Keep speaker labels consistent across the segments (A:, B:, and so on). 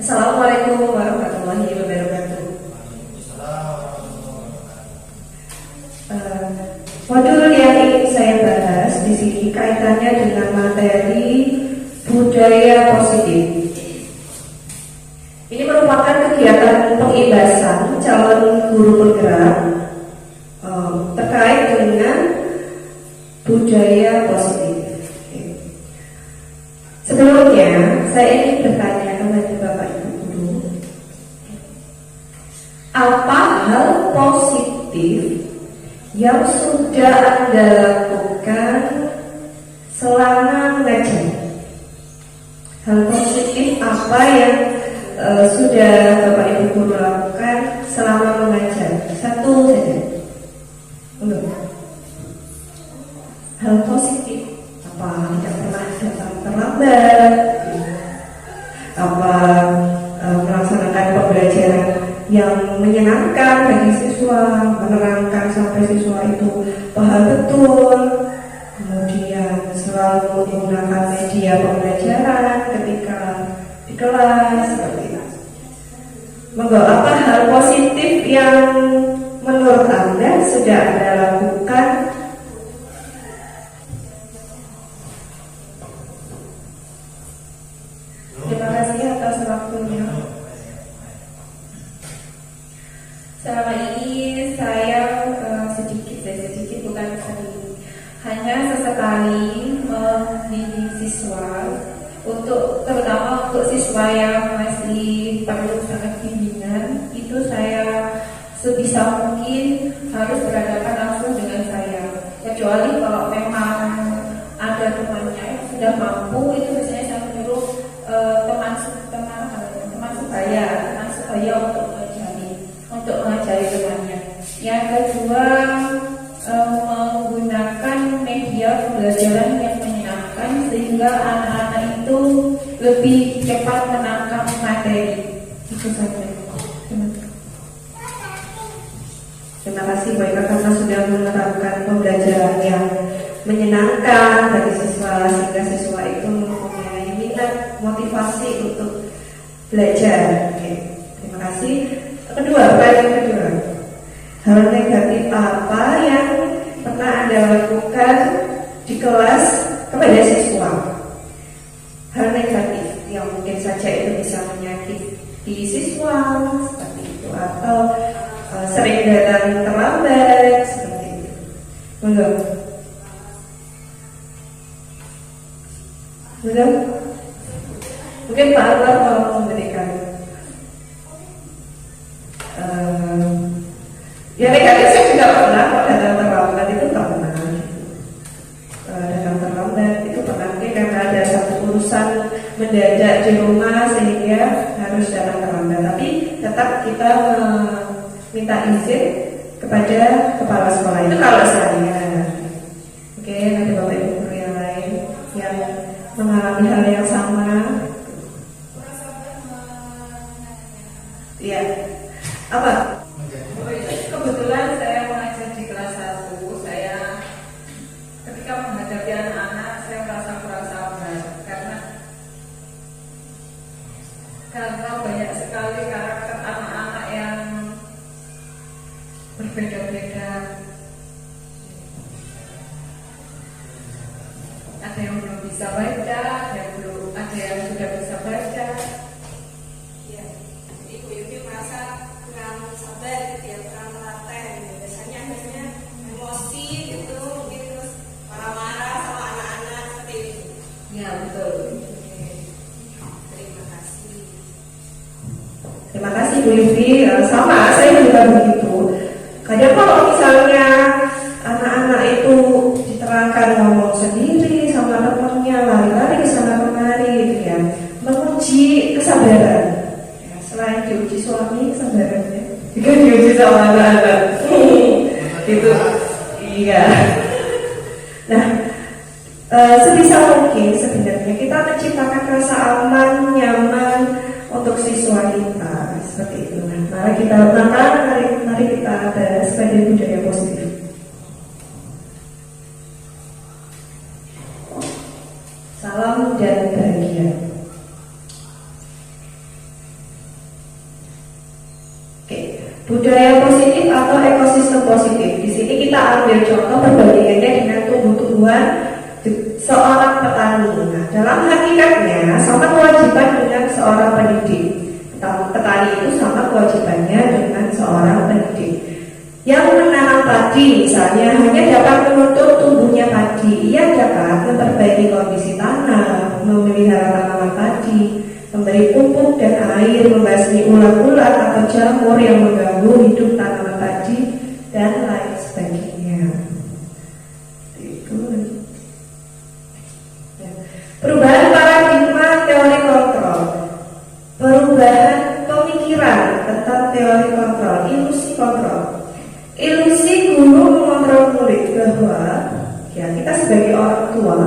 A: Assalamualaikum warahmatullahi wabarakatuh. Modul yang ingin saya bahas di sini kaitannya dengan materi budaya positif. Ini merupakan kegiatan pengibasan calon guru penggerak terkait dengan budaya positif. Sebelumnya, saya ingin bertanya kepada Bapak Ibu Guru, apa hal positif yang sudah Anda lakukan selama mengajar? Hal positif apa yang sudah Bapak Ibu Guru lakukan selama mengajar? Satu saja. Hal positif apa? Tidak pernah datang terlambat, apa melaksanakan pembelajaran yang menyenangkan bagi siswa, menerangkan sampai siswa itu paham betul, kemudian selalu menggunakan media pembelajaran ketika di kelas seperti itu. Monggo, apa hal positif yang menurut Anda sudah Anda lakukan? Terima kasih atas waktunya.
B: Selama ini saya sedikit bukan sering, hanya sesekali membimbing siswa, terutama untuk siswa yang masih perlu sangat bimbingan. Itu saya sebisa mungkin harus berhadapan langsung dengan saya, kecuali kalau memang ada temannya yang sudah mampu, itu biasanya saya menyuruh teman sebaya untuk mengajari temannya. Yang kedua, menggunakan media pembelajaran yang menyenangkan sehingga anak-anak itu lebih cepat menangkap materi. Itu saja.
A: Terima kasih Bapak karena sudah menerapkan pembelajaran yang menyenangkan bagi siswa sehingga siswa itu mempunyai minat, motivasi untuk belajar. Oke, terima kasih. Kedua, hal negatif apa yang pernah Anda lakukan di kelas kepada siswa? Hal negatif yang mungkin saja itu bisa menyakiti siswa seperti itu, atau sering datang terlambat seperti itu. Belum? Mungkin Pak Anwar mau memberikan. Ya negatif saya juga pernah kok datang terlambat, itu pernah. Datang terlambat itu pernah, mungkin karena ada satu urusan mendadak di rumah sehingga harus datang terlambat. Tapi tetap kita minta izin kepada kepala sekolah. Itu kalau saya. Oke, ada Bapak Ibu Guru yang lain yang mengalami hal yang sama. Iya. Apa?
B: Kebetulan saya mengajar di kelas 1. Saya ketika menghadapi anak-anak saya merasa kurang sabar karena banyak sekali karakter anak-anak yang berbeda-beda. Ada yang belum bisa baca, ada yang sudah bisa baca.
C: Ya, Ibu Yuki merasa kurang sabar, kurang telaten. Biasanya emosi gitu, mungkin terus marah-marah sama anak-anak seperti itu.
B: Ya, betul.
C: Terima kasih.
A: Terima kasih Bu Yufi. Sama, saya juga begitu. Kadang kalau misalnya anak-anak itu diterangkan ngomong sendiri sama temannya, lari-lari ke sana kemari gitu ya, menguji kesabaran. Ya, selain diuji suami, kesabarannya juga diuji sama anak-anak. Itu, iya. Nah, sebisa mungkin sebenarnya kita menciptakan rasa aman, nyaman untuk siswa kita seperti itu. Mari kita bahas sebagai budaya positif. Salam dan bahagia. Budaya positif atau ekosistem positif. Di sini kita ambil contoh perbandingannya dengan tumbuh-tumbuhan seorang petani. Nah, dalam hakikatnya sama kewajiban dengan seorang pendidik. Petani itu sama kewajibannya dengan seorang pendidik. Yang menanam padi misalnya hanya dapat menuntut tumbuhnya padi. Ia dapat memperbaiki kondisi tanah, memelihara tanaman padi, memberi pupuk dan air, membasmi ulat-ulat atau jamur yang mengganggu hidup tanaman padi, dan lain sebagainya. Itu. Perubahan paradigma teori kontrol, perubahan pemikiran tentang teori kontrol, ilusi kontrol. Ilusi guru mengontrol murid bahwa ya kita sebagai orang tua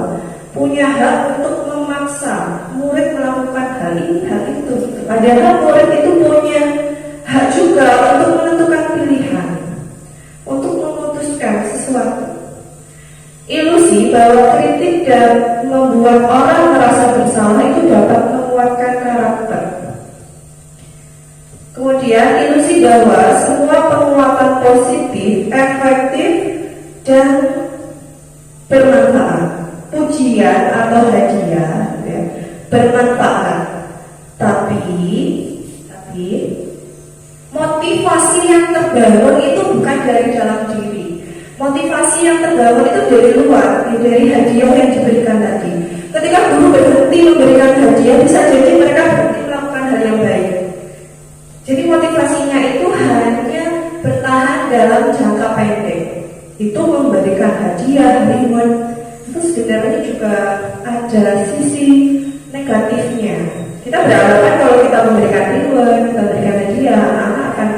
A: punya hak untuk memaksa murid melakukan hal ini, hal itu. Padahal murid itu punya hak juga untuk menentukan pilihan, untuk memutuskan sesuatu. Ilusi bahwa kritik dan membuat orang merasa bersalah itu dapat menguatkan karakter. Kemudian ilusi bahwa semua penguatan positif, efektif, dan bermanfaat. Pujian atau hadiah ya, bermanfaat. Tapi motivasi yang terbangun itu bukan dari dalam diri. Motivasi yang terbangun itu dari luar, dari hadiah yang diberikan tadi. Ketika guru berhenti memberikan hadiah, bisa jadi mereka berhenti melakukan hal yang baik. Jadi motivasinya itu hanya bertahan dalam jangka pendek. Itu memberikan hadiah, reward, itu sebenarnya juga ada sisi negatifnya. Kita beranggapan kalau kita memberikan reward, kita memberikan hadiah, anak akan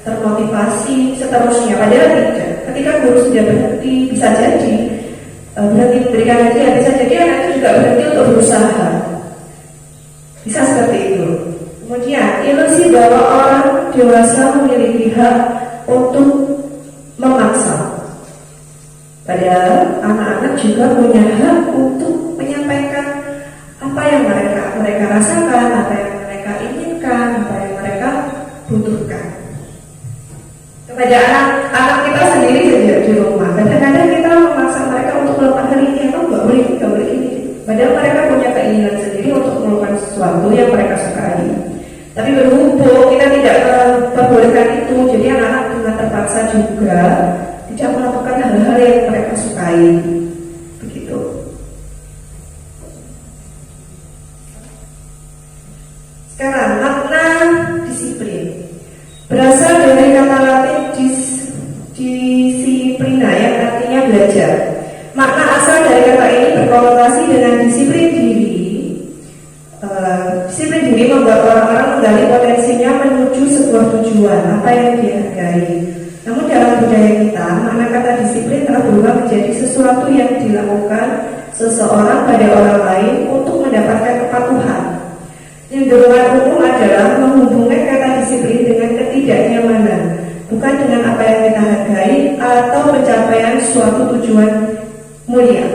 A: termotivasi seterusnya. Padahal tidak. Ketika guru sudah berhenti, bisa jadi berhenti memberikan hadiah, bisa jadi anak itu juga berhenti untuk berusaha. Bisa seperti itu. Kemudian ilusi bahwa orang dewasa memiliki hak untuk memaksa. Padahal anak-anak juga punya hak untuk menyampaikan apa yang mereka rasakan, apa yang mereka inginkan, apa yang mereka butuhkan. Kepada anak-anak kita sendiri saja di rumah, kadang-kadang kita memaksa mereka untuk melakukan hal ini atau nggak boleh ini. Padahal mereka punya keinginan sendiri untuk melakukan sesuatu yang mereka sukai. Tapi berhubung kita tidak memperbolehkan itu, jadi anak-anak dengan terpaksa juga tidak melakukan hal-hal yang mereka sukai. Begitu. Sekarang makna disiplin berasal dari kata Latin disiplina yang artinya belajar. Makna asal dari kata ini berkonotasi dengan disiplin diri. Disiplin diri membuat orang-orang menggali potensinya menuju sebuah tujuan, apa yang dihargai. Namun dalam budaya kita, makna kata disiplin telah berubah menjadi sesuatu yang dilakukan seseorang pada orang lain untuk mendapatkan kepatuhan. Cenderungan umum adalah menghubungkan kata disiplin dengan ketidaknyamanan, bukan dengan apa yang kita hargai atau pencapaian suatu tujuan mulia.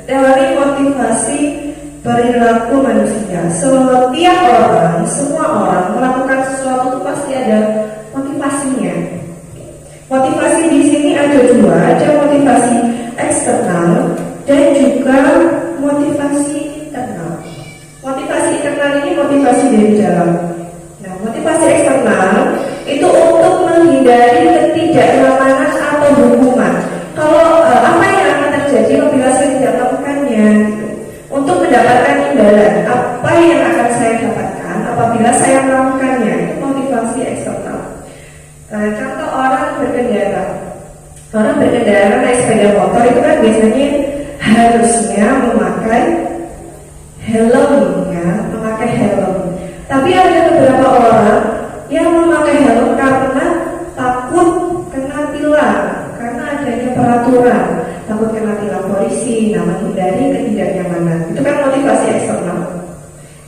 A: Teori motivasi perilaku manusia. Setiap orang, semua orang melakukan sesuatu itu pasti ada motivasinya. Motivasi di sini ada dua, ada motivasi eksternal dan juga motivasi internal. Motivasi internal ini motivasi dari dalam. Nah, motivasi eksternal itu untuk menghindari ketidaknyamanan atau hukuman. Kalau apa yang akan terjadi apabila saya tidak melakukannya, gitu. Untuk mendapatkan imbalan, apa yang akan saya dapatkan apabila saya melakukannya, itu motivasi eksternal. Contoh orang berkendara naik sepeda motor itu kan biasanya harusnya memakai helm. Tapi ada beberapa orang yang memakai helm karena takut kena tilang, karena adanya peraturan, takut kena tilang polisi, menghindari ketidaknyamanan. Itu kan motivasi eksternal.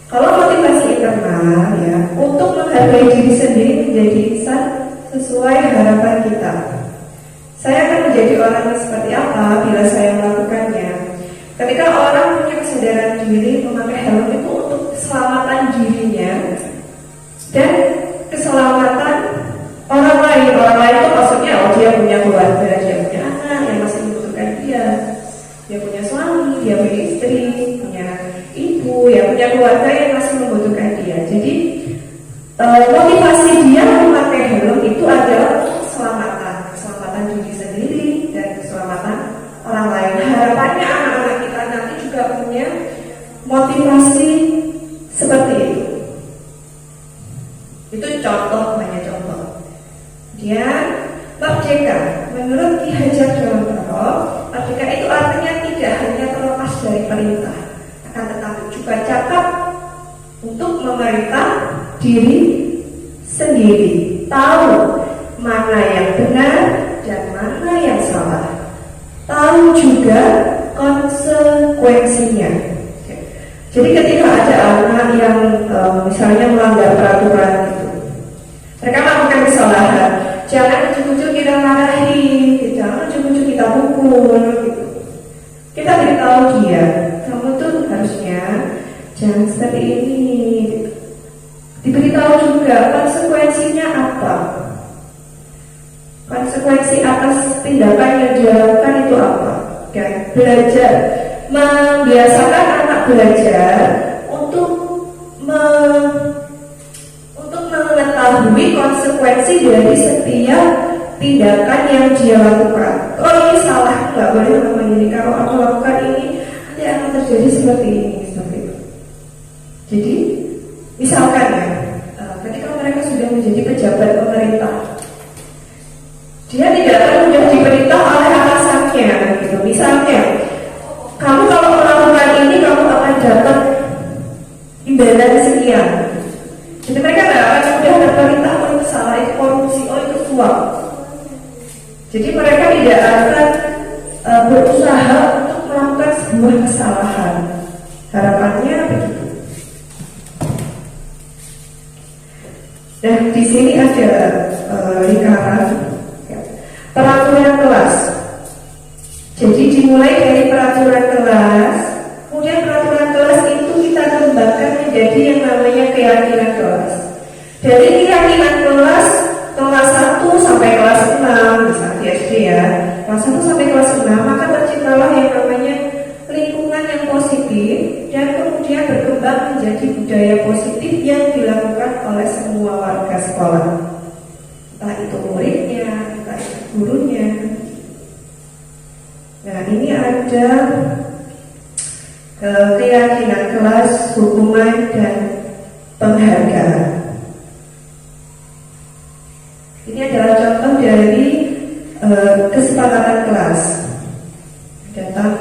A: Kalau motivasi internal ya, untuk menghargai diri sendiri menjadi insan sesuai harapan kita. Saya akan menjadi orang yang seperti apa bila saya melakukannya. Ketika orang punya kesadaran diri, memakai helm itu untuk keselamatan dirinya dan keselamatan Kemudian merdeka, menurut Ki Hajar Dewantara, merdeka itu artinya tidak hanya terlepas dari perintah, akan tetapi juga cakap untuk memerintah diri sendiri, tahu mana yang benar dan mana yang salah, tahu juga konsekuensinya. Jadi ketika ada anak yang misalnya melanggar peraturan itu, mereka melakukan kesalahan, jangan ujung-ujung kita marahi, jangan ujung-ujung kita pukul gitu. Kita beritahu dia, kamu tuh harusnya jangan seperti ini gitu. Diberitahu juga konsekuensinya apa, konsekuensi atas tindakan yang dilakukan itu apa. Dan belajar, membiasakan anak belajar untuk mengetahui konsekuensi dari setiap tindakan yang dia lakukan. Oh, ini salah, nggak boleh melakukan ini. Kalau aku lakukan ini, nanti akan terjadi seperti ini, seperti itu. Jadi, misalkan ya, ketika mereka sudah menjadi pejabat pemerintah, dia tidak akan mudah diperintah oleh atasannya, gitu. Misalnya, kamu kalau melakukan ini, kamu akan dapat imbalan sekian. Jadi mereka tidak akan mudah terperintah, oh itu salah, itu korupsi, oh itu suap. Jadi mereka tidak akan berusaha untuk melakukan sebuah kesalahan. Harapannya begitu. Dan di sini ada lingkaran peraturan kelas. Jadi dimulai dari peraturan kelas, kemudian peraturan kelas itu kita kembangkan menjadi yang namanya keyakinan kelas. Dari keyakinan kelas 1 sampai kelas 6, misalnya di SD ya, kelas 1 sampai kelas 6, maka terciptalah yang namanya lingkungan yang positif dan kemudian berkembang menjadi budaya positif yang dilakukan oleh semua warga sekolah. Entah itu muridnya, entah itu gurunya. Nah, ini ada keyakinan kelas, hukuman, dan penghargaan. Ini adalah contoh dari kesepakatan kelas. Datang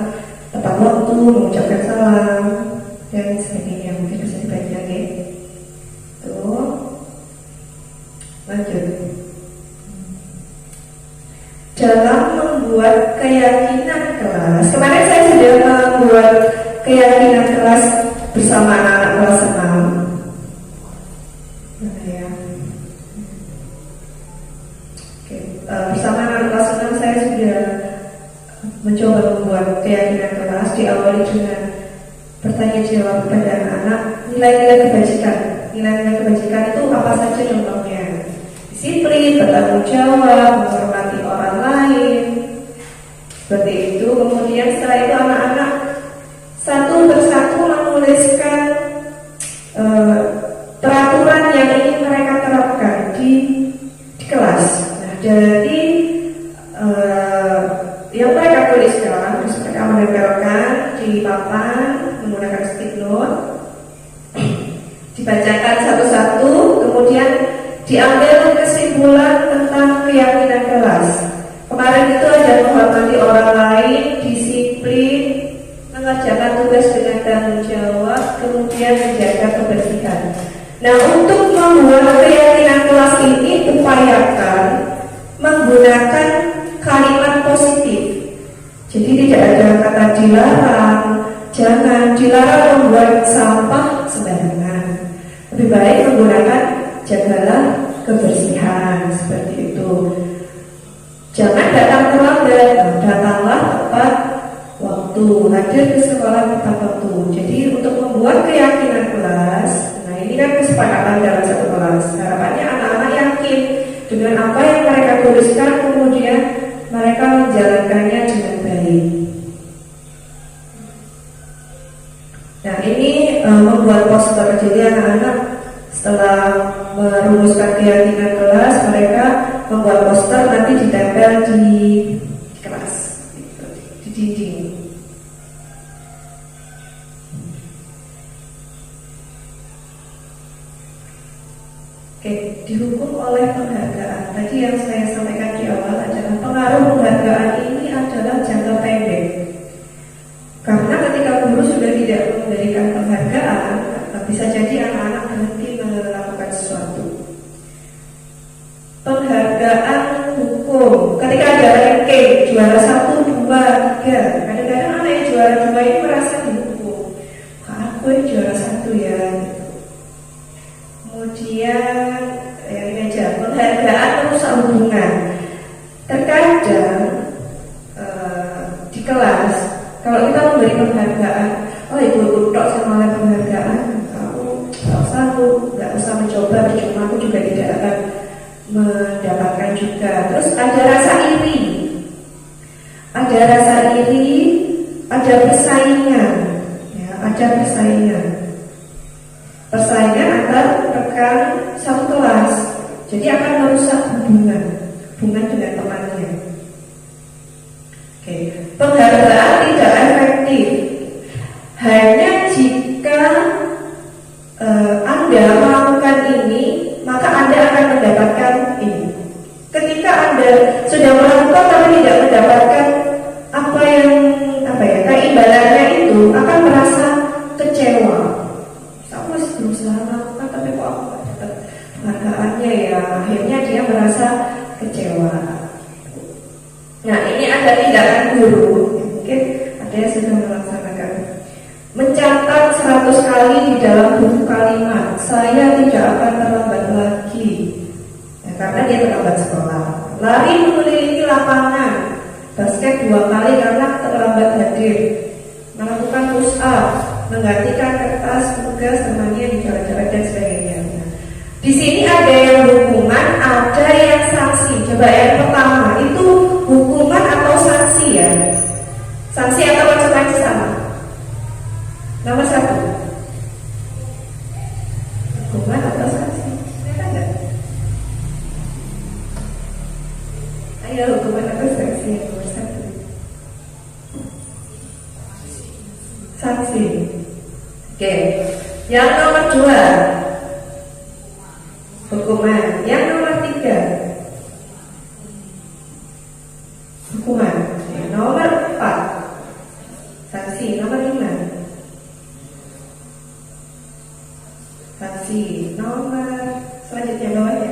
A: tepat waktu, mengucapkan salam, dan sebagainya. Mungkin bisa dibaca ya. Tuh, lanjut. Dalam membuat keyakinan kelas, kemarin saya sudah membuat keyakinan kelas bersama anak-anak kelas 6. Ya. Bersama anak kelas 6 saya sudah mencoba membuat keyakinan kelas, diawali dengan bertanya jawab kepada anak-anak nilai-nilai kebajikan. Nilai-nilai kebajikan itu apa saja contohnya? Disiplin, bertanggung jawab, menghormati orang lain, seperti itu. Kemudian setelah itu anak-anak satu persatu menuliskan peraturan yang ingin mereka terapkan di kelas. Nah, dari yang mereka tuliskan, terus mereka menempelkan di papan menggunakan stick note, dibacakan satu-satu, kemudian diambil kesimpulan tentang keyakinan kelas. Kemarin itu ada menghormati orang lain, disiplin, mengerjakan tugas dengan tanggung jawab, kemudian menjaga kebersihan. Nah, untuk membuat keyakinan kelas ini upayakan menggunakan kalimat positif. Jadi tidak ada kata dilarang, jangan dilarang membuat sampah sembarangan. Lebih baik menggunakan jagalah kebersihan, seperti itu. Jangan datang terlambat, datanglah tepat waktu, hadir ke sekolah tepat waktu. Jadi untuk membuat keyakinan kelas, nah ini kan kesepakatan dalam satu kelas. Harapannya anak-anak yakin dengan apa yang mereka tuliskan, kemudian mereka menjalankannya dengan baik. Nah ini membuat poster. Jadi anak-anak setelah merumuskan keyakinan kelas, mereka membuat poster, nanti ditempel di kelas, di dinding. Oke, dihukum oleh penghargaan. Tadi yang saya sampaikan di awal adalah pengaruh penghargaan ini adalah jangka pendek. Karena ketika guru sudah tidak memberikan penghargaan, bisa jadi anak-anak berhenti melakukan sesuatu. Penghargaan hukum, ketika ada ranking juara 1, 2, 3, kadang-kadang anak yang juara 2 ini merasa dihukum. Aku yang juara 1 ya. Gitu. Kemudian ini aja, penghargaan merusak hubungan. Terkadang di kelas, kalau kita memberi penghargaan, oh ikut tok sama oleh penghargaan, kamu nggak usah mencoba, cuma aku juga tidak akan mendapatkan juga. Terus ada rasa iri, ada persaingan, ya, ada persaingan antar rekan satu kelas, jadi akan merusak hubungan dengan temannya. Oke. Penghargaan tidak efektif hanya jika Anda melakukan ini, maka Anda akan mendapatkan ini. Ketika Anda sudah melakukan tapi tidak mendapatkan keimbangannya itu, akan merasa kecewa. Aku berusaha melakukan tapi kok aku tidak dapat penghargaannya ya. Akhirnya dia merasa kecewa. Nah, ini ada tindakan guru. Mungkin ada yang sudah melaksanakan. Mencatat 100 kali di dalam buku kalimat, saya tidak akan terlambat lagi. Ya, karena dia terlambat sekolah. Lari mengelilingi lapangan, basket 2 kali karena terlambat hadir. Melakukan push up, menggantikan kertas tugas temannya di jalan-jalan dan sebagainya. Di sini ada yang hukuman, ada yang sanksi. Coba yang pertama itu hukuman atau sanksi ya? Sanksi atau konsekuensi sama? Nomor 1. Hukuman atau sanksi? Ada? Ayo hukuman atau sanksi yang nomor 1. Sanksi. Oke. Yang nomor 2 hukuman. Yang nomor 3 hukuman. Yang nomor 4 sanksi. Nomor 5 sanksi. Nomor selanjutnya bawahnya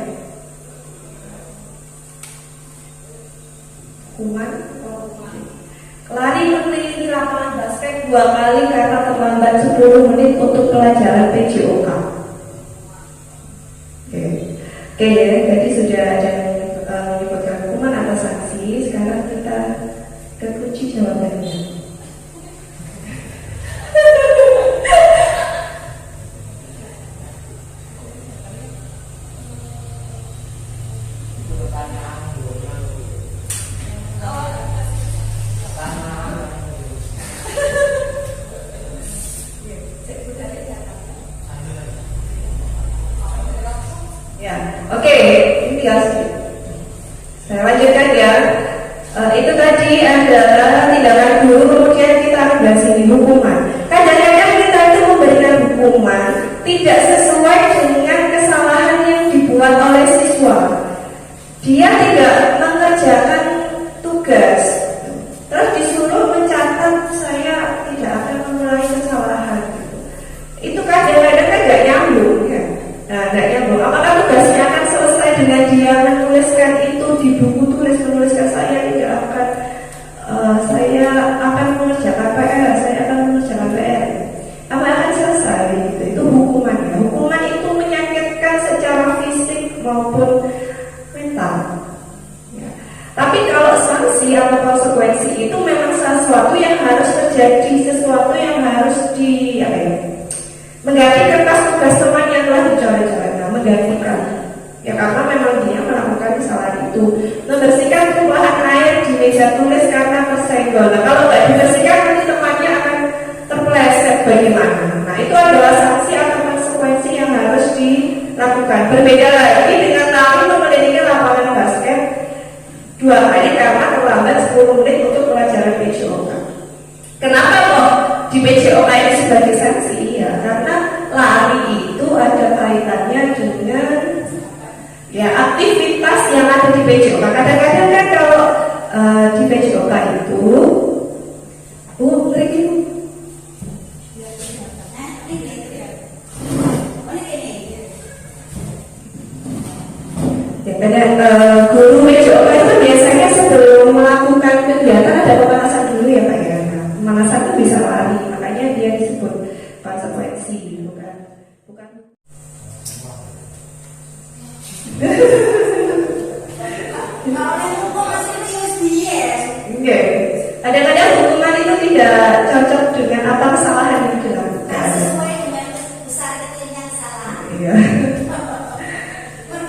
A: hukuman. Lari mengelilingi lapangan basket 2 kali karena terlambat 10 menit untuk pelajaran PJOK. Oke ya, jadi sudah ada menyebutkan hukuman atau sanksi. Sekarang kita ke kunci jawabannya. Oke, ini ya. Saya lanjutkan ya. Itu tadi adalah tindakan guru, kemudian kita akan bahas ini hukuman. Kadang-kadang kita itu memberikan hukuman tidak sesuai dengan kesalahan yang dibuat oleh siswa. Dia tidak mengerjakan tugas, terus disuruh mencatat saya tidak akan mengulangi kesalahan. Itu kadang-kadang kan nggak nyambung ya. Nah, nggak nyambung. Apakah tugasnya akan selesai dengan dia menuliskan itu di buku tulis, menuliskan saya tidak akan saya akan mengerjakan PR, saya akan mengerjakan PR. Apa akan selesai? Gitu. Itu hukuman ya. Hukuman itu menyakitkan secara fisik maupun mental. Ya. Tapi kalau sanksi atau konsekuensi itu memang sesuatu yang harus terjadi, sesuatu yang harus mengganti kertas tugas teman yang telah dicoret-coret, menggantikan. Ya karena memang dia melakukan kesalahan itu. Membersihkan tumpahan air di meja tulis karena tersenggol. Nah kalau nggak dibersihkan nanti temannya akan terpeleset bagaimana? Nah itu adalah sanksi atau konsekuensi yang harus dilakukan. Berbeda lagi dengan Tami mengelilingi lapangan basket 2 kali karena terlambat 10 menit untuk pelajaran PJOK. Kenapa kok di PJOK ini sebagai sanksi? Ya karena lari itu ada kaitannya dengan ya aktivitas yang ada di PJOK. Kadang-kadang kan kalau di PJOK itu, mereka guru PJOK itu biasanya sebelum melakukan kegiatan ada pemanasan dulu ya Pak ya. Nah, pemanasan itu bisa lari, makanya dia disebut konsekuensi, bukan. Enggak. Kadang-kadang hukuman itu tidak cocok dengan apa kesalahan yang dilakukan. Iya.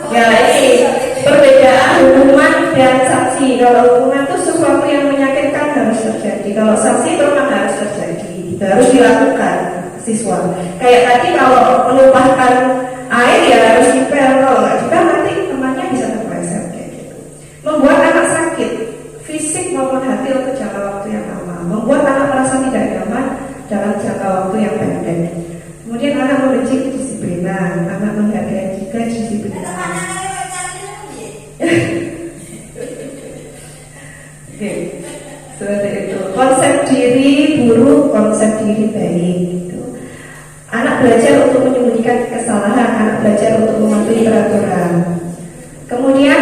A: Ya ini perbedaan hukuman dan sanksi. Kalau hukuman itu sesuatu yang menyakitkan harus terjadi. Kalau sanksi itu memang harus terjadi, harus dilakukan siswa. Kayak tadi kalau menumpahkan air ya harus dipel. Kalau nggak dipel nanti temannya bisa terpleset kayak gitu. Membuat anak sakit fisik maupun hati untuk jangka waktu yang lama. Membuat anak merasa tidak nyaman dalam jangka waktu yang pendek. Kemudian anak membenci kedisiplinan, anak menghargai kedisiplinan. Oke, seperti itu. Konsep diri buruk, konsep diri baik. Gitu. Anak belajar untuk menyembunyikan kesalahan, anak belajar untuk mematuhi peraturan. Kemudian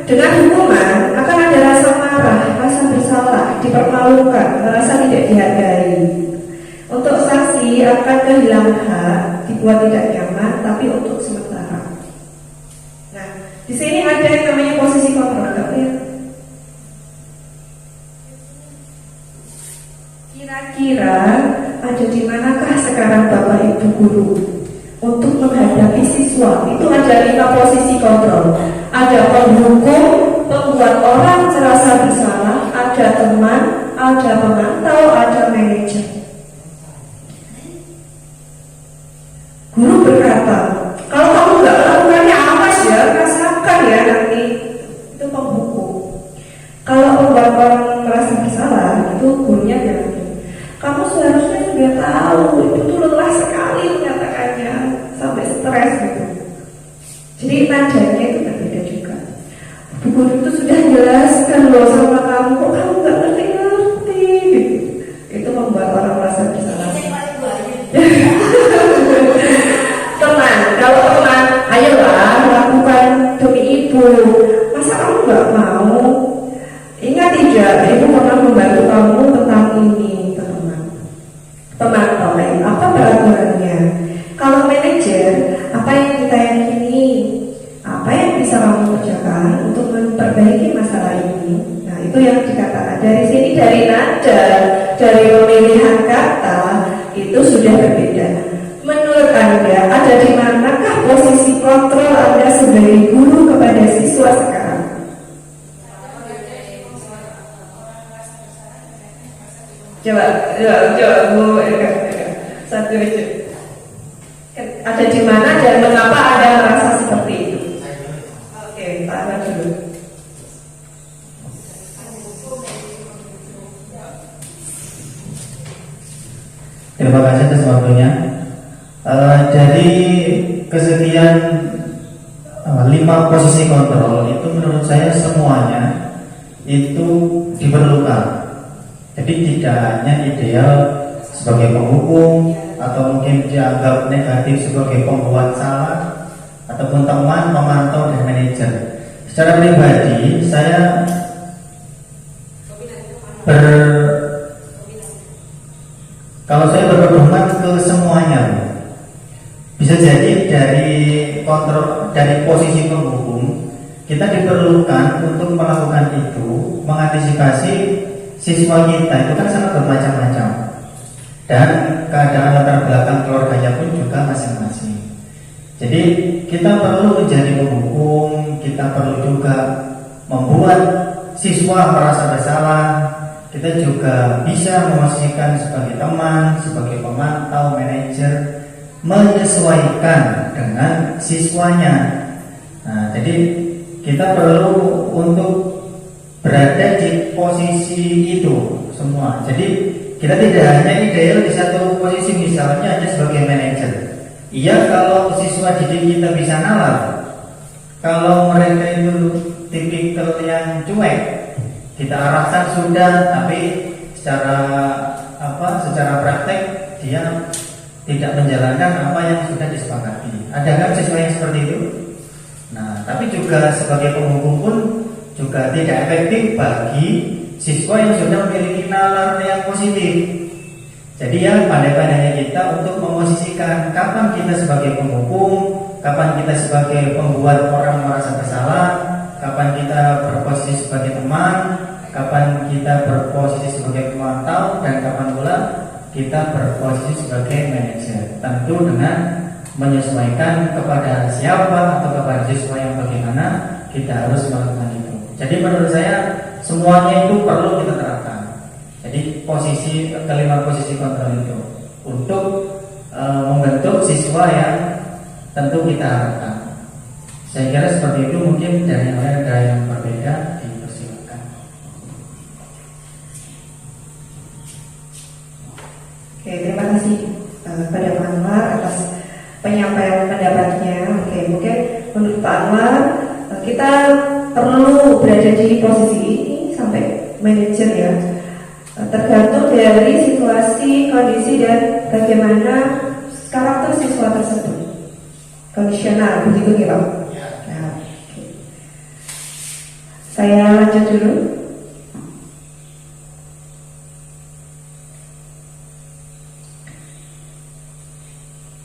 A: dengan hukuman akan ada rasa marah, rasa bersalah, dipermalukan, merasa tidak dihargai. Untuk sanksi akan kehilangan hak, dibuat tidak nyaman, tapi untuk sementara. Nah, di sini ada yang namanya posisi kontrol, ya? Kira-kira ada di manakah sekarang Bapak Ibu guru untuk menghadapi siswa? Itu ada 5 posisi kontrol. Ada penghukum, pembuat orang merasa bersalah, ada teman, ada pemantau, ada manajer. Guru berkata, kalau kamu nggak melakukannya awas ya, rasakan ya nanti. Itu penghukum. Kalau pembuat orang merasa bersalah, itu gurunya bilang, kamu seharusnya sudah tahu, itu tuh lelah sekali menyatakannya, sampai stres gitu. Jadi nadanya itu berbeda juga. Bu guru itu sudah jelaskan loh sama kamu, kok kamu nggak ngerti-ngerti gitu. Itu membuat orang merasa bersalah. Teman, kalau teman, ayolah lakukan demi ibu. Masa kamu nggak mau? Ingat tidak, ibu pernah membantu kamu tentang ini, teman. Pemantau, apa peraturannya? Kalau manajer, apa yang kita yakini? Apa yang bisa kamu kerjakan untuk memperbaiki masalah ini? Nah, itu yang dikatakan dari sini, dari nada, dari pemilihan kata itu sudah berbeda. Menurut Anda, ada di manakah posisi kontrol Anda sebagai guru kepada siswa sekarang? Coba Bu Eka. Satu aja. Ada di mana dan mengapa Anda merasa seperti itu? Oke, Pak Ahmad dulu.
D: Terima kasih atas waktunya. Dari kesekian 5 posisi kontrol itu menurut saya semuanya itu diperlukan. Jadi tidak hanya ideal sebagai penghukum atau mungkin dianggap negatif sebagai pembuat salah ataupun teman, pemantau dan manajer. Secara pribadi saya kalau saya berpedoman ke semuanya. Bisa jadi dari kontrol, dari posisi penghukum kita diperlukan untuk melakukan itu, mengantisipasi siswa kita itu kan sangat bermacam-macam dan keadaan latar belakang keluarganya pun juga masing-masing. Jadi kita perlu menjadi penghukum, kita perlu juga membuat siswa merasa bersalah. Kita juga bisa memposisikan sebagai teman, sebagai pemantau, manajer, menyesuaikan dengan siswanya. Nah, jadi kita perlu untuk berada di posisi itu semua. Jadi kita tidak hanya ideal di satu posisi, misalnya hanya sebagai manajer. Iya, kalau siswa didik kita bisa nalar, Kalau mereka itu tipikal yang cuek, kita arahkan sudah, tapi secara praktek dia tidak menjalankan apa yang sudah disepakati. Ada kan siswa yang seperti itu? Nah, tapi juga sebagai penghukum pun juga tidak efektif bagi siswa yang sudah memiliki nalar yang positif. Jadi ya pandai-pandainya kita untuk memosisikan kapan kita sebagai penghukum, kapan kita sebagai pembuat orang merasa bersalah, kapan kita berposisi sebagai teman, kapan kita berposisi sebagai pemantau, dan kapan pula kita berposisi sebagai manajer. Tentu dengan menyesuaikan kepada siapa atau kepada siswa yang bagaimana kita harus melakukan itu. Jadi menurut saya semuanya itu perlu kita terapkan. Jadi kelima posisi kontrol itu untuk membentuk siswa yang tentu kita harapkan. Saya kira seperti itu, mungkin dari yang lain ada yang berbeda, dipersilakan.
A: Oke, terima kasih kepada Pak Anwar atas penyampaian pendapatnya. Oke, mungkin menurut Pak Anwar kita perlu berada di posisi ini sampai manajer ya. Tergantung dari situasi, kondisi, dan bagaimana karakter siswa tersebut. Kondisional, begitu ya Pak? Ya. Oke. Saya lanjut dulu.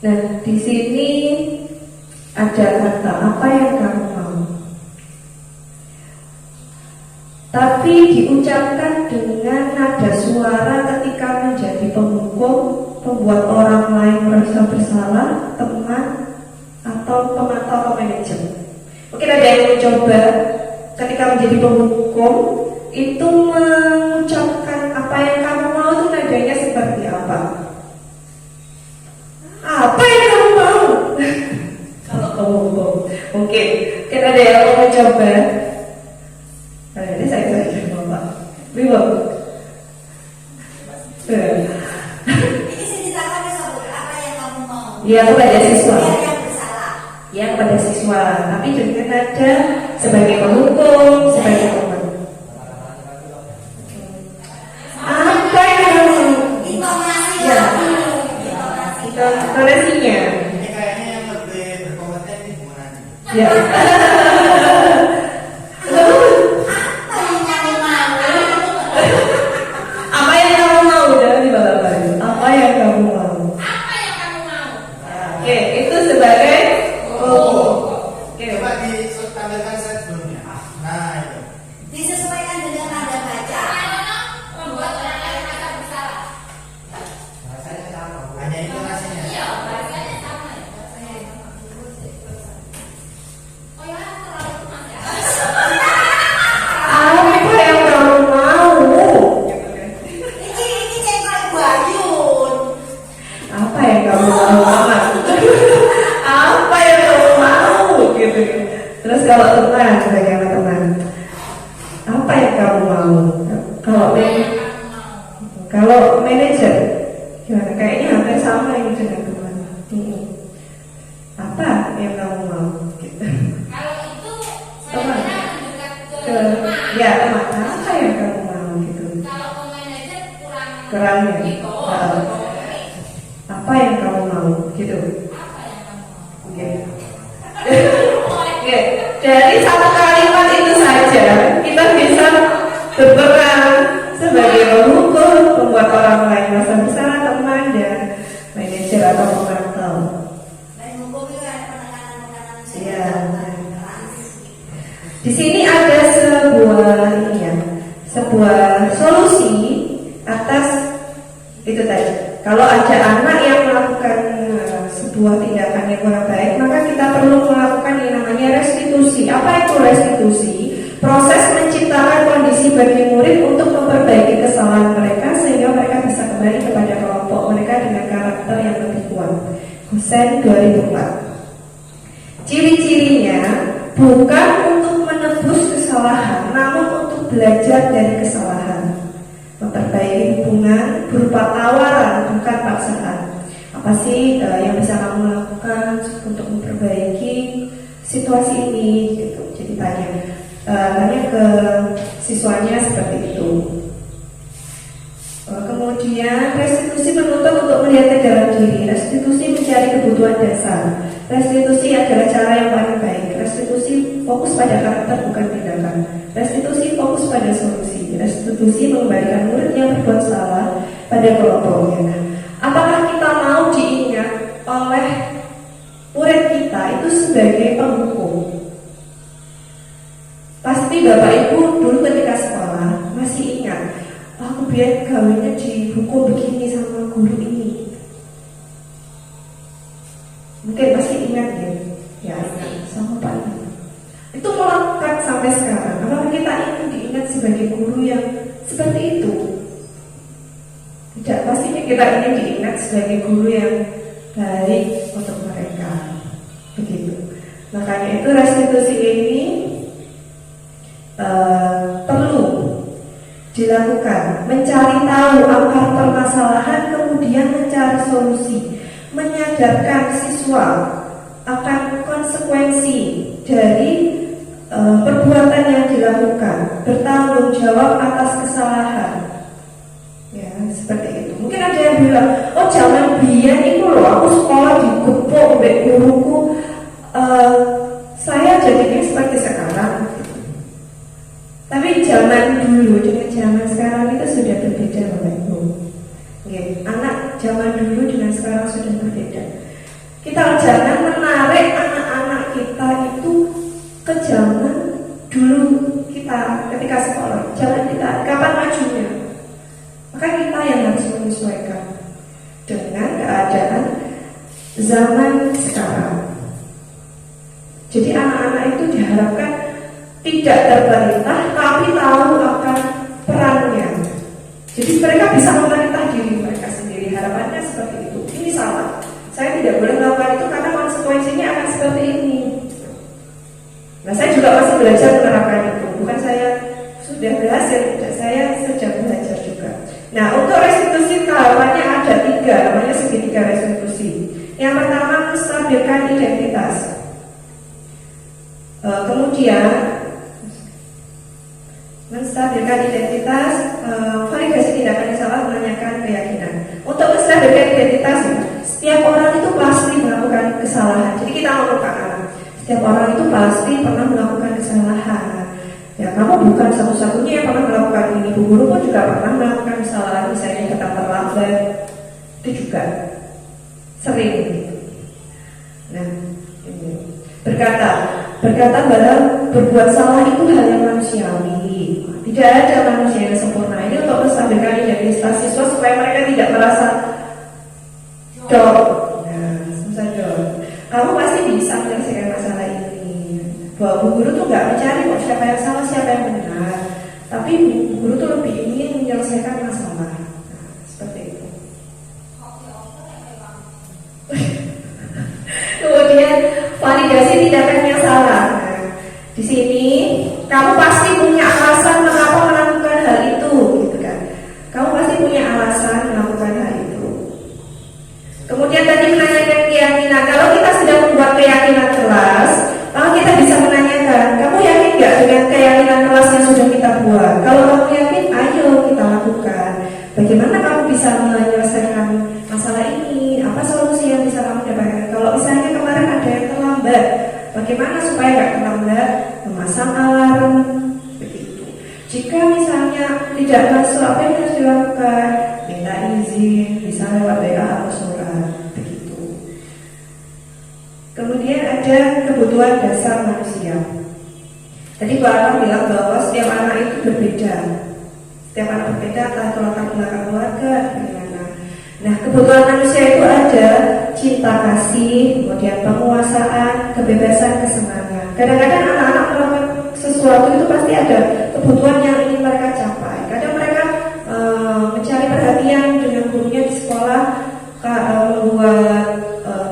A: Nah, di sini ada kata apa yang kamu mau, tapi diucapkan dengan nada suara ketika menjadi penghukum, membuat orang lain merasa bersalah, teman, atau pemantau atau manajer. Mungkin ada yang mencoba ketika menjadi penghukum itu mengucapkan apa yang kamu mau, itu nadanya seperti apa? Apa yang kamu mau? Kalau penghukum, mungkin ada yang mau mencoba. Nah, ini saya belajar Bapak. Bimo.
C: Ini ceritakan apa yang kamu mau.
A: Iya, kepada siswa.
C: Dia yang bersalah.
A: Ya, kepada siswa. Tapi dengan ada sebagai penghukum, sebagai teman. Apa yang kamu mau?
C: Intonasi
A: Ya.
C: Intonasi.
A: Intonasinya.
D: Ini kayaknya yang lebih berkompeten di Bu Nadi.
A: Ya.
C: Apa yang kamu mau?
A: Apa yang kamu mau dari Bapak? Apa yang kamu mau?
C: Apa yang kamu mau?
A: Oke, itu sebagai Oke.
D: Coba ditampilkan slide sebelumnya. Nah, itu.
C: Disesuaikan dengan nada baca. Membuat orang lain merasa bersalah.
D: Rasanya sama. Hanya itu rasanya.
C: Iya, bahasanya sama. Oh ya, terlalu mas ya.
A: Apa yang kamu mau?
C: Ini cengkol Ibu Ayun.
A: Apa yang kamu mau, Mama? Apa yang kamu mau? Gitu. Terus kalau teman, bagaimana teman? Apa yang kamu mau? Kalau manajer, gimana? Kayaknya hampir sama ini dengan teman. Apa yang kamu mau? Gitu.
C: Kalau itu
A: Teman.
C: saya mendekat ke
A: Ya teman. Apa yang kamu mau? Gitu.
C: kalau ke manajer
A: Kurangnya.
C: gitu.
A: Apa yang kamu mau? Gitu.
C: Apa yang kamu mau?
A: Oke. Oke, dari satu kalimat itu saja kita bisa berperan sebagai penghukum, membuat orang lain merasa bersalah, teman, dan manajer atau pemantau.
C: Dan hukum itu ada penekanan-penekanan
A: Iya. Di sini ada sebuah solusi atas itu tadi. Kalau ada anak yang melakukan sebuah tindakan yang kurang baik, maka kita perlu melakukan yang namanya restitusi. Apa itu restitusi? Proses menciptakan kondisi bagi murid untuk memperbaiki kesalahan mereka sehingga mereka bisa kembali kepada kelompok mereka dengan karakter yang lebih kuat. Husain 2004. Ciri-cirinya bukan untuk menebus kesalahan, namun untuk belajar dari kesalahan. Memperbaiki hubungan berupa tawaran, bukan paksaan. Apa sih yang bisa kamu lakukan untuk memperbaiki situasi ini gitu. Jadi tanya ke siswanya seperti itu. Kemudian restitusi menuntut untuk melihat ke dalam diri. Restitusi mencari kebutuhan dasar. Restitusi adalah cara yang paling baik. Restitusi fokus pada karakter bukan tindakan. Restitusi fokus pada solusi. Restitusi mengembalikan murid yang berbuat salah pada kelompoknya. Apakah kita mau diingat oleh murid kita itu sebagai penghukum? Pasti Bapak Ibu dulu ketika sekolah masih ingat, aku biar gawainya dihukum begini sama guru ini. Mungkin masih ingat ya? Ya ingat sama Pak Ibu. Itu melekat sampai sekarang. Apakah kita ingin diingat sebagai guru yang seperti itu? Tidak, pastinya kita ingin diingat sebagai guru yang baik untuk mereka. Begitu. Makanya itu restitusi ini perlu dilakukan, mencari tahu akar permasalahan, kemudian mencari solusi, menyadarkan siswa akan konsekuensi dari perbuatan yang dilakukan, bertanggung jawab atas kesalahan. Ya, seperti itu. Mungkin ada yang bilang, oh zaman biyen itu loh, aku sekolah digepuk oleh guruku, saya jadinya seperti sekarang. Tapi zaman dulu dengan zaman sekarang itu sudah berbeda, Bapak Ibu. Anak zaman dulu dengan sekarang sudah berbeda. Kita jangan menarik anak-anak kita itu ke zaman dulu kita ketika sekolah. Jangan kita kapan majunya. Maka kita yang harus menyesuaikan dengan keadaan zaman sekarang. Jadi anak-anak itu diharapkan tidak terperintah, tapi tahu akan perannya. Jadi mereka bisa memerintah diri mereka sendiri. Harapannya seperti itu. Ini salah. Saya tidak boleh melakukan itu karena konsekuensinya akan seperti ini. Nah, saya juga masih belajar menerapkan itu. Bukan saya sudah berhasil, tidak, saya sedang belajar juga. Nah, untuk restitusi tahapannya ada 3, namanya segitiga restitusi. Yang pertama, menstabilkan identitas. Kemudian menstabilkan identitas, validasi tindakan yang salah, menanyakan keyakinan. Untuk menstabilkan identitas, setiap orang itu pasti melakukan kesalahan. Jadi kita melupakan, setiap orang itu pasti pernah melakukan kesalahan. Ya, kamu bukan satu-satunya yang pernah melakukan ini. Bu guru pun juga pernah melakukan kesalahan, misalnya datang terlambat, itu juga sering. Nah, ini berkata bahwa berbuat salah itu hal yang manusiawi. Tidak ada manusia yang sempurna. Ini untuk menstabilkan identitas siswa supaya mereka tidak merasa dor. Nah, susah dor. Kamu pasti bisa menyelesaikan masalah ini. Bahwa bu guru tuh nggak mencari kok siapa yang salah, siapa yang benar. Tapi bu guru tuh lebih ingin menyelesaikan masalah. Nah, seperti itu. Kemudian validasi tindakan yang salah. Nah, di sini kamu pasti punya alasan mengapa melakukan hal itu, gitu kan? Kamu pasti punya alasan melakukan hal itu. Kemudian tadi menanyakan keyakinan. Kalau kita sudah membuat keyakinan kelas, maka kita bisa menanyakan, kamu yakin nggak dengan keyakinan kelas yang sudah kita buat? Kalau kamu yakin, ayo kita lakukan. Bagaimana kamu bisa menyelesaikan masalah ini? Apa solusi yang bisa kamu dapatkan? Kalau misalnya kemarin ada yang terlambat, bagaimana supaya nggak terlambat? Memasang alarm, begitu. Jika misalnya tidak masuk, apa yang harus dilakukan? Minta izin, bisa lewat WA atau surat, begitu. Kemudian ada kebutuhan dasar manusia. Tadi Pak Anwar bilang bahwa setiap anak itu berbeda. Setiap anak berbeda, atau latar belakang keluarga, bagaimana. Nah, kebutuhan manusia itu ada cinta kasih, kemudian penguasaan, kebebasan, kesenangan. Kadang-kadang anak-anak melakukan sesuatu itu pasti ada kebutuhan yang ingin mereka capai. Kadang mereka mencari perhatian dengan gurunya di sekolah, membuat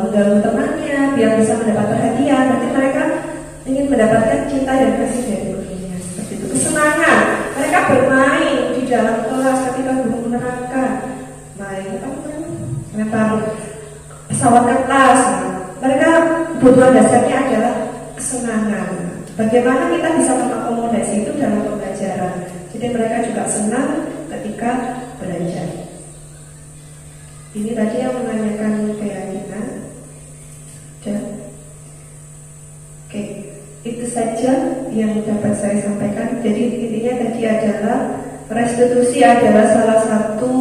A: mengganggu temannya biar bisa mendapat perhatian. Nanti mereka ingin mendapatkan cinta dan kasih dari gurunya. Seperti itu. Kesenangan, mereka bermain di dalam kelas ketika guru menerangkan. Main lempar pesawat kertas. Mereka kebutuhan dasarnya adalah kesenangan. bagaimana kita bisa mengakomodasi itu dalam pembelajaran. Jadi mereka juga senang ketika belajar. Ini tadi yang menanyakan keyakinan. Dan oke, itu saja yang dapat saya sampaikan. Jadi intinya tadi adalah restitusi adalah salah satu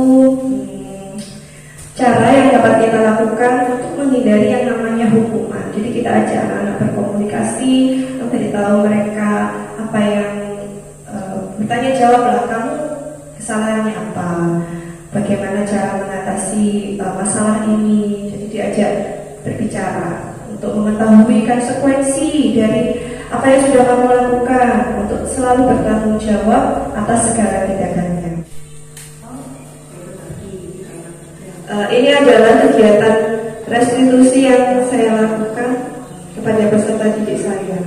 A: cara yang dapat kita lakukan untuk menghindari yang namanya hukuman. Jadi kita ajak anak-anak berkomunikasi, memberitahu mereka apa yang bertanya jawablah, kamu kesalahannya apa, bagaimana cara mengatasi masalah ini. Jadi diajak berbicara untuk mengetahui konsekuensi dari apa yang sudah kamu lakukan, untuk selalu bertanggung jawab atas segala tindakannya. Ini adalah kegiatan restitusi yang saya lakukan kepada peserta didik saya.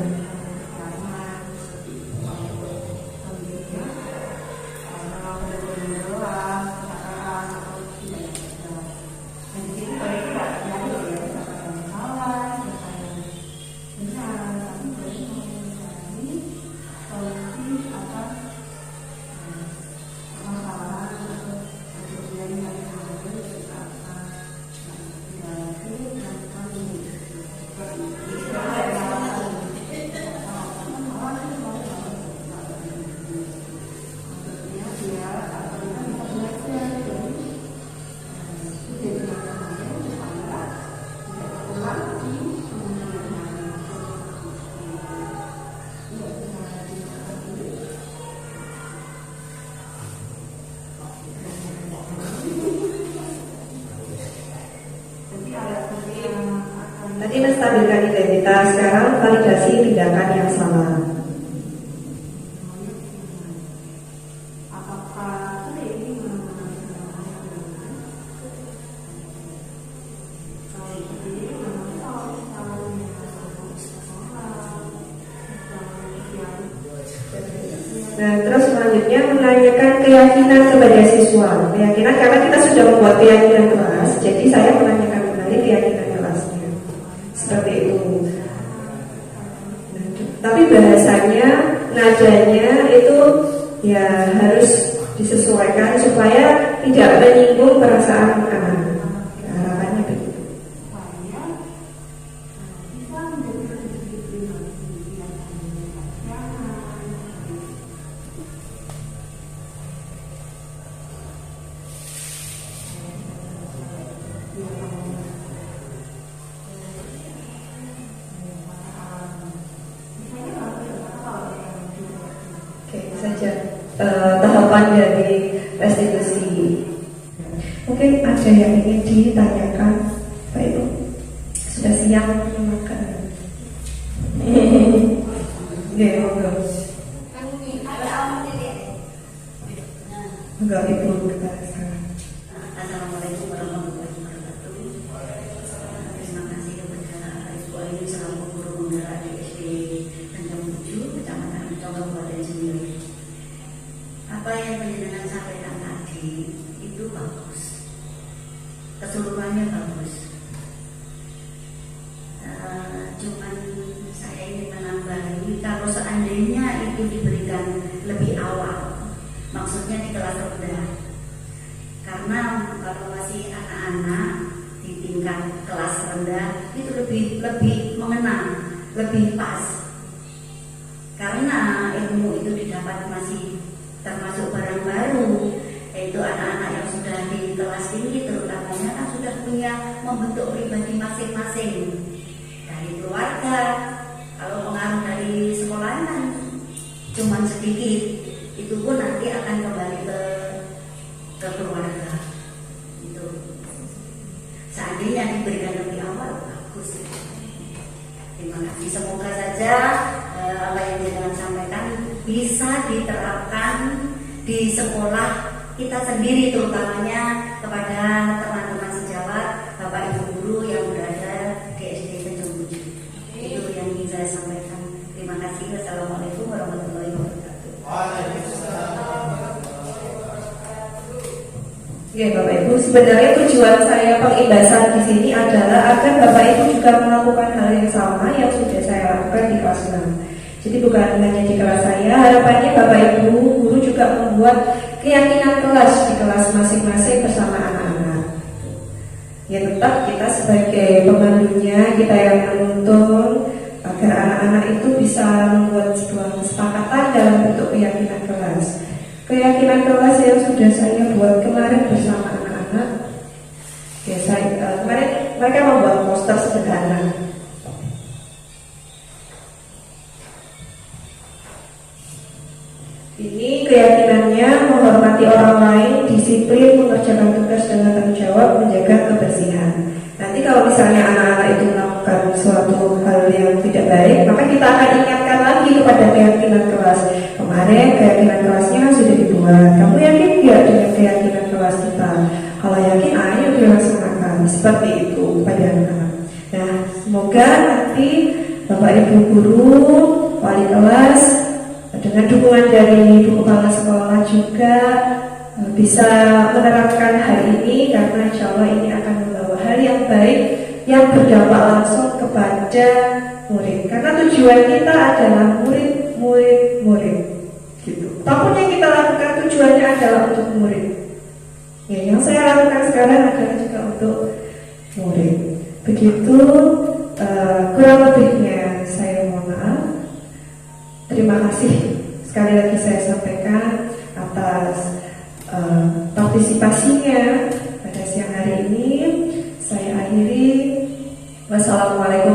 A: Tadi menstabilkan identitas, sekarang validasi tindakan yang salah. Nah, terus selanjutnya menanyakan keyakinan kepada siswa. Keyakinan karena kita sudah membuat keyakinan kelas, jadi saya menanyakan kembali keyakinan kelasnya. Seperti itu. Tapi bahasanya, nadanya itu ya harus disesuaikan supaya tidak menyinggung perasaan anak. Harapannya begitu. Saja tahapan dari restitusi. Mungkin ada yang ingin ditanyakan, Pak Ibu? Sudah siap makan? Nggih, monggo. Enggak, Ibu kita sekarang.
E: Assalamualaikum warahmatullahi wabarakatuh. Terima kasih kepada Ibu Ayu selaku guru penggerak di SD Tanjung 7, Kecamatan Kabupaten Sendiri. Apa yang penjenengan sampaikan tadi itu bagus, keseluruhannya bagus. Cuman saya ingin menambahi, kalau seandainya itu diberikan lebih awal, maksudnya di kelas rendah, karena kalau masih anak-anak di tingkat kelas rendah itu lebih mengenang, lebih pas, karena ilmu itu didapat masih termasuk barang baru, yaitu anak-anak yang sudah di kelas tinggi terutamanya kan sudah punya membentuk pribadi masing-masing dari keluarga. Kalau pengaruh dari sekolah kan cuma sedikit, itu pun nanti akan kembali ke keluarga. Itu seandainya diberikan lebih awal bagus. Terima kasih. Semoga saja apa yang jangan sampaikan bisa diterapkan di sekolah kita sendiri, terutamanya kepada teman-teman sejawat, Bapak Ibu guru yang berada di SD Tanjung 7. Itu yang ingin saya sampaikan. Terima kasih. Wassalamualaikum warahmatullahi wabarakatuh.
A: Oke, Bapak Ibu, sebenarnya tujuan saya pengibasan di sini adalah agar Bapak Ibu juga melakukan hal yang sama yang sudah saya lakukan di kelas 6. Jadi bukan hanya di kelas saya, harapannya Bapak Ibu guru juga membuat keyakinan kelas di kelas masing-masing bersama anak-anak. Ya tetap kita sebagai pemandunya, kita yang menuntun agar anak-anak itu bisa membuat sebuah kesepakatan dalam bentuk keyakinan kelas. Keyakinan kelas yang sudah saya buat kemarin bersama anak-anak, ya kemarin mereka membuat poster sederhana. Ini keyakinannya menghormati orang lain, disiplin, mengerjakan tugas dengan tanggung jawab, menjaga kebersihan. Nanti kalau misalnya anak-anak itu melakukan suatu hal yang tidak baik, maka kita akan ingatkan lagi kepada keyakinan kelas. Kemarin keyakinan kelasnya sudah dibuat. Kamu yakin tidak dengan keyakinan kelas kita? Kalau yakin, ayo dilaksanakan. Seperti itu kepada anak-anak. Nah, semoga nanti Bapak Ibu guru, wali kelas, dengan dukungan dari Ibu Kepala Sekolah juga bisa menerapkan hal ini, karena insya Allah ini akan membawa hal yang baik yang berdampak langsung kepada murid. Karena tujuan kita adalah murid gitu. Apapun yang kita lakukan tujuannya adalah untuk murid. Ya, yang saya lakukan sekarang adalah juga untuk murid. Begitu, kurang lebihnya saya mohon maaf. Terima kasih sekali lagi saya sampaikan atas partisipasinya pada siang hari ini. Saya akhiri. Wassalamualaikum